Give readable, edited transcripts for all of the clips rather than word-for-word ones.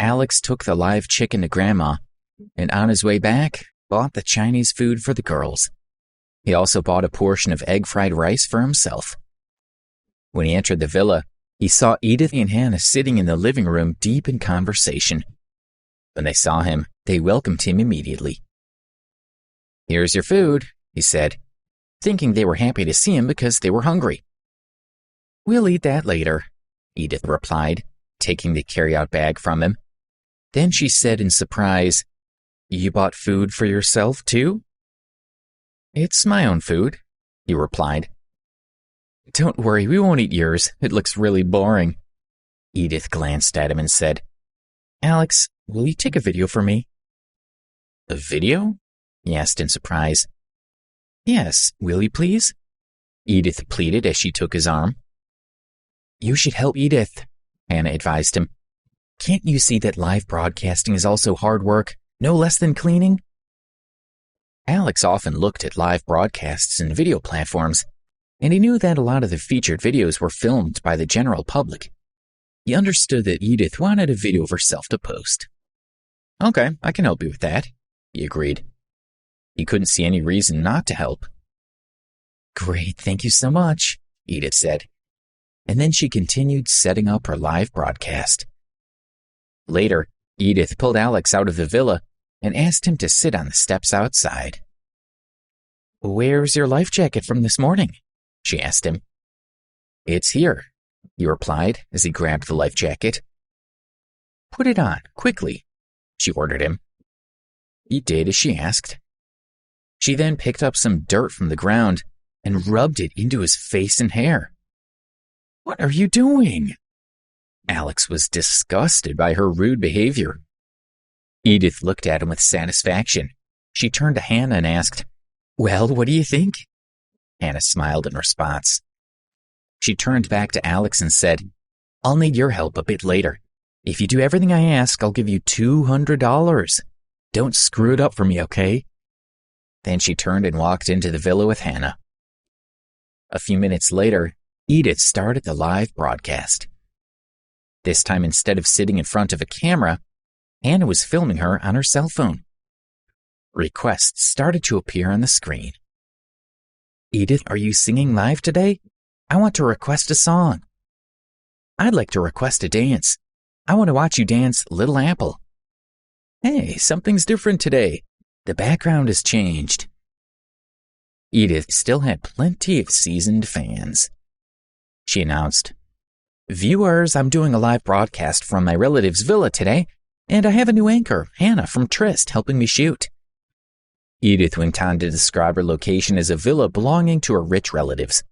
Alex took the live chicken to Grandma, and on his way back, bought the Chinese food for the girls. He also bought a portion of egg fried rice for himself. When he entered the villa, he saw Edith and Hannah sitting in the living room deep in conversation. When they saw him, they welcomed him immediately. "Here's your food," he said, thinking they were happy to see him because they were hungry. "We'll eat that later," Edith replied, taking the carry-out bag from him. Then she said in surprise, "You bought food for yourself, too?" "It's my own food," he replied. "Don't worry, we won't eat yours. It looks really boring." Edith glanced at him and said, "Alex, will you take a video for me?" "A video?" he asked in surprise. "Yes, will you please?" Edith pleaded as she took his arm. "You should help Edith," Hannah advised him. "Can't you see that live broadcasting is also hard work, no less than cleaning?" Alex often looked at live broadcasts and video platforms, and he knew that a lot of the featured videos were filmed by the general public. He understood that Edith wanted a video of herself to post. "Okay, I can help you with that," he agreed. He couldn't see any reason not to help. "Great, thank you so much," Edith said. And then she continued setting up her live broadcast. Later, Edith pulled Alex out of the villa and asked him to sit on the steps outside. "Where's your life jacket from this morning?" she asked him. "It's here," he replied as he grabbed the life jacket. "Put it on, quickly," she ordered him. He did as she asked. She then picked up some dirt from the ground and rubbed it into his face and hair. "What are you doing?" Alex was disgusted by her rude behavior. Edith looked at him with satisfaction. She turned to Hannah and asked, "Well, what do you think?" Hannah smiled in response. She turned back to Alex and said, "I'll need your help a bit later. If you do everything I ask, I'll give you $200. Don't screw it up for me, okay?" Then she turned and walked into the villa with Hannah. A few minutes later, Edith started the live broadcast. This time, instead of sitting in front of a camera, Hannah was filming her on her cell phone. Requests started to appear on the screen. "Edith, are you singing live today? I want to request a song." "I'd like to request a dance. I want to watch you dance Little Apple." "Hey, something's different today. The background has changed." Edith still had plenty of seasoned fans. She announced, "Viewers, I'm doing a live broadcast from my relative's villa today, and I have a new anchor, Hannah from Trist, helping me shoot." Edith went on to describe her location as a villa belonging to her rich relatives,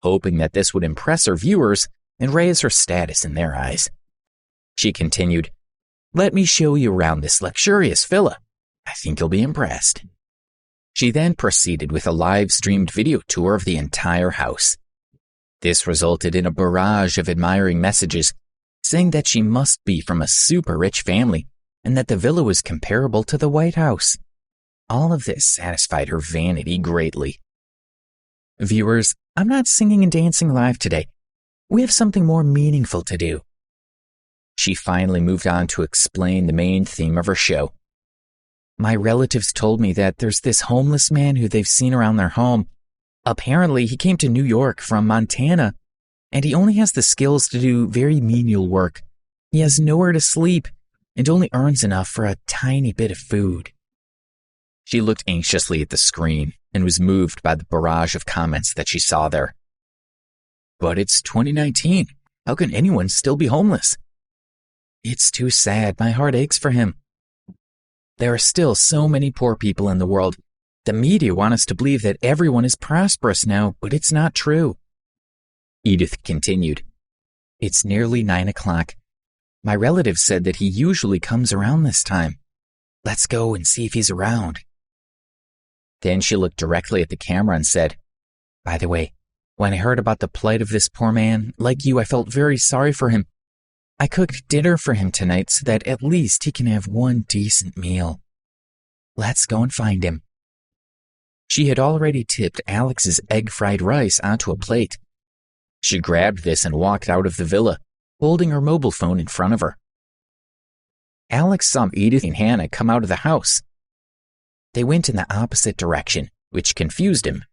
hoping that this would impress her viewers and raise her status in their eyes. She continued, "Let me show you around this luxurious villa. I think you'll be impressed." She then proceeded with a live-streamed video tour of the entire house. This resulted in a barrage of admiring messages, saying that she must be from a super-rich family and that the villa was comparable to the White House. All of this satisfied her vanity greatly. "Viewers, I'm not singing and dancing live today. We have something more meaningful to do." She finally moved on to explain the main theme of her show. "My relatives told me that there's this homeless man who they've seen around their home. Apparently, he came to New York from Montana, and he only has the skills to do very menial work. He has nowhere to sleep and only earns enough for a tiny bit of food." She looked anxiously at the screen and was moved by the barrage of comments that she saw there. "But it's 2019. How can anyone still be homeless?" "It's too sad. My heart aches for him. There are still so many poor people in the world. The media want us to believe that everyone is prosperous now, but it's not true." Edith continued, "It's nearly 9 o'clock. My relative said that he usually comes around this time. Let's go and see if he's around." Then she looked directly at the camera and said, "By the way, when I heard about the plight of this poor man, like you, I felt very sorry for him. I cooked dinner for him tonight so that at least he can have one decent meal. Let's go and find him." She had already tipped Alex's egg-fried rice onto a plate. She grabbed this and walked out of the villa, holding her mobile phone in front of her. Alex saw Edith and Hannah come out of the house. They went in the opposite direction, which confused him.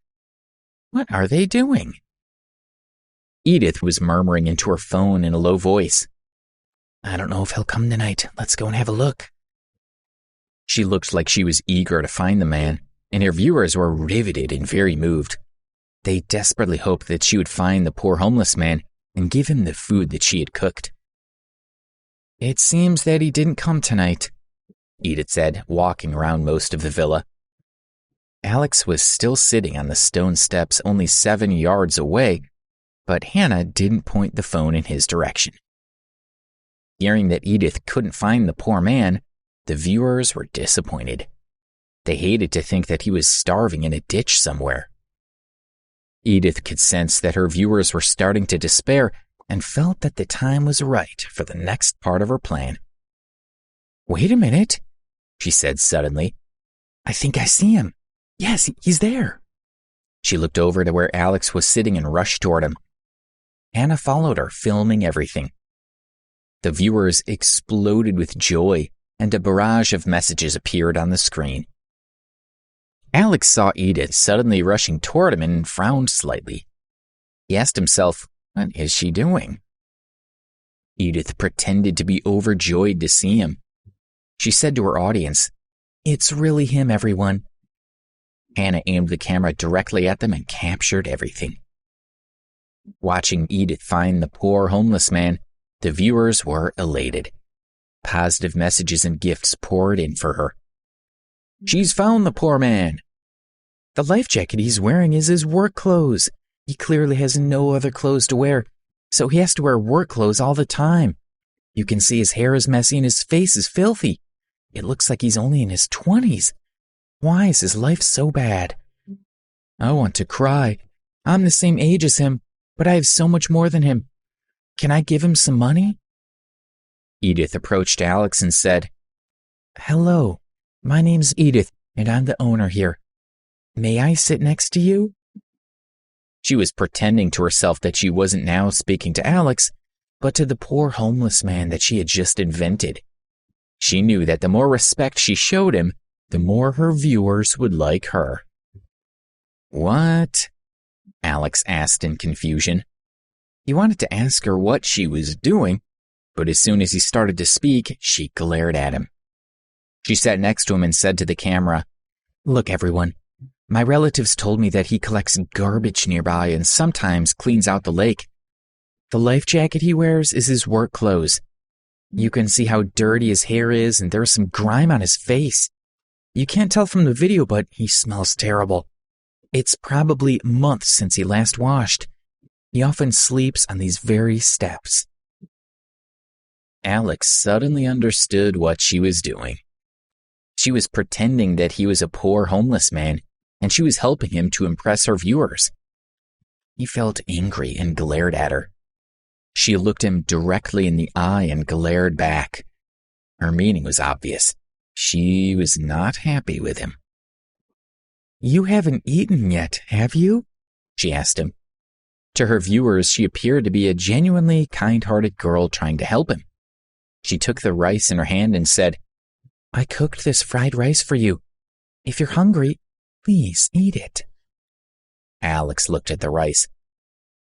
What are they doing? Edith was murmuring into her phone in a low voice. I don't know if he'll come tonight. Let's go and have a look. She looked like she was eager to find the man, and her viewers were riveted and very moved. They desperately hoped that she would find the poor homeless man and give him the food that she had cooked. It seems that he didn't come tonight, Edith said, walking around most of the villa. Alex was still sitting on the stone steps only 7 yards away, but Hannah didn't point the phone in his direction. Hearing that Edith couldn't find the poor man, the viewers were disappointed. They hated to think that he was starving in a ditch somewhere. Edith could sense that her viewers were starting to despair and felt that the time was right for the next part of her plan. Wait a minute, she said suddenly. I think I see him. Yes, he's there. She looked over to where Alex was sitting and rushed toward him. Hannah followed her, filming everything. The viewers exploded with joy, and a barrage of messages appeared on the screen. Alex saw Edith suddenly rushing toward him and frowned slightly. He asked himself, what is she doing? Edith pretended to be overjoyed to see him. She said to her audience, It's really him, everyone. Hannah aimed the camera directly at them and captured everything. Watching Edith find the poor homeless man, the viewers were elated. Positive messages and gifts poured in for her. She's found the poor man. The life jacket he's wearing is his work clothes. He clearly has no other clothes to wear, so he has to wear work clothes all the time. You can see his hair is messy and his face is filthy. It looks like he's only in his 20s. Why is his life so bad? I want to cry. I'm the same age as him, but I have so much more than him. Can I give him some money? Edith approached Alex and said, Hello, my name's Edith, and I'm the owner here. May I sit next to you? She was pretending to herself that she wasn't now speaking to Alex, but to the poor homeless man that she had just invented. She knew that the more respect she showed him, the more her viewers would like her. What? Alex asked in confusion. He wanted to ask her what she was doing, but as soon as he started to speak, she glared at him. She sat next to him and said to the camera, Look, everyone, my relatives told me that he collects garbage nearby and sometimes cleans out the lake. The life jacket he wears is his work clothes. You can see how dirty his hair is, and there's some grime on his face. You can't tell from the video, but he smells terrible. It's probably months since he last washed. He often sleeps on these very steps. Alex suddenly understood what she was doing. She was pretending that he was a poor homeless man, and she was helping him to impress her viewers. He felt angry and glared at her. She looked him directly in the eye and glared back. Her meaning was obvious. She was not happy with him. You haven't eaten yet, have you? She asked him. To her viewers, she appeared to be a genuinely kind-hearted girl trying to help him. She took the rice in her hand and said, I cooked this fried rice for you. If you're hungry, please eat it. Alex looked at the rice.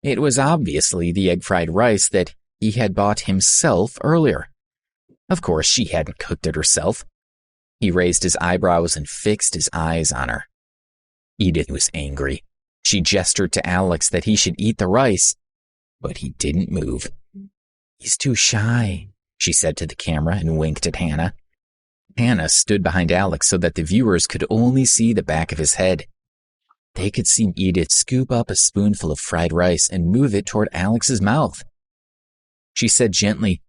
It was obviously the egg-fried rice that he had bought himself earlier. Of course, she hadn't cooked it herself. He raised his eyebrows and fixed his eyes on her. Edith was angry. She gestured to Alex that he should eat the rice, but he didn't move. He's too shy, she said to the camera and winked at Hannah. Hannah stood behind Alex so that the viewers could only see the back of his head. They could see Edith scoop up a spoonful of fried rice and move it toward Alex's mouth. She said gently,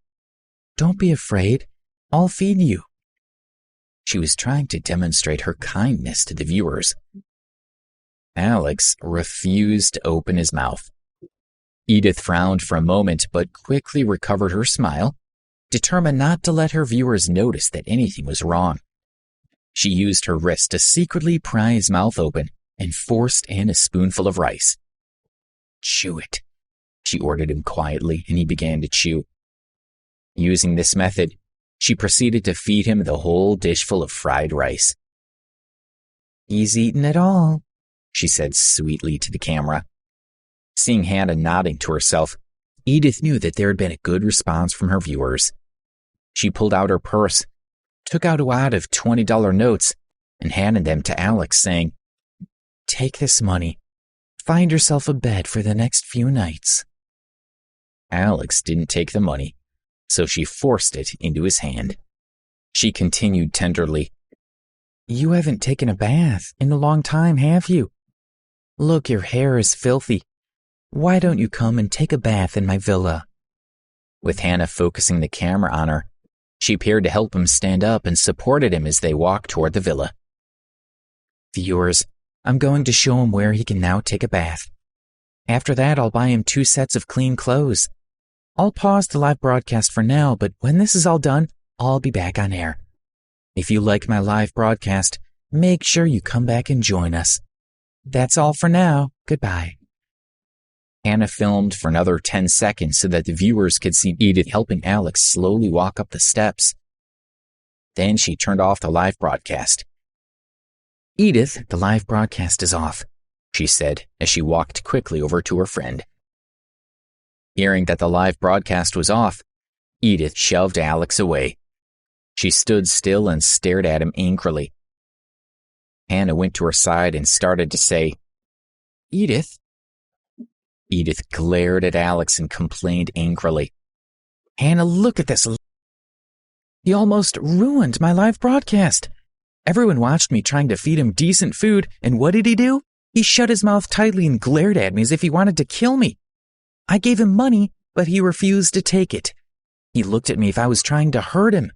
Don't be afraid. I'll feed you. She was trying to demonstrate her kindness to the viewers. Alex refused to open his mouth. Edith frowned for a moment but quickly recovered her smile, determined not to let her viewers notice that anything was wrong. She used her wrist to secretly pry his mouth open and forced in a spoonful of rice. Chew it, she ordered him quietly, and he began to chew. Using this method, She proceeded to feed him the whole dish full of fried rice. "He's eaten it all," she said sweetly to the camera. Seeing Hannah nodding to herself, Edith knew that there had been a good response from her viewers. She pulled out her purse, took out a wad of $20 notes, and handed them to Alex, saying, "Take this money. Find yourself a bed for the next few nights." Alex didn't take the money, so she forced it into his hand. She continued tenderly, "You haven't taken a bath in a long time, have you? Look, your hair is filthy. Why don't you come and take a bath in my villa?" With Hannah focusing the camera on her, she appeared to help him stand up and supported him as they walked toward the villa. "Viewers, I'm going to show him where he can now take a bath. After that, I'll buy him 2 sets of clean clothes. I'll pause the live broadcast for now, but when this is all done, I'll be back on air. If you like my live broadcast, make sure you come back and join us. That's all for now. Goodbye." Hannah filmed for another 10 seconds so that the viewers could see Edith helping Alex slowly walk up the steps. Then she turned off the live broadcast. "Edith, the live broadcast is off," she said as she walked quickly over to her friend. Hearing that the live broadcast was off, Edith shoved Alex away. She stood still and stared at him angrily. Hannah went to her side and started to say, "Edith?" Edith glared at Alex and complained angrily, "Hannah, look at this. He almost ruined my live broadcast. Everyone watched me trying to feed him decent food, and what did he do? He shut his mouth tightly and glared at me as if he wanted to kill me. I gave him money, but he refused to take it. He looked at me if I was trying to hurt him.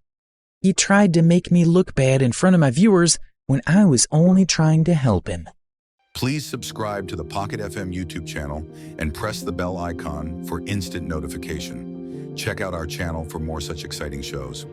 He tried to make me look bad in front of my viewers when I was only trying to help him." Please subscribe to the Pocket FM YouTube channel and press the bell icon for instant notification. Check out our channel for more such exciting shows.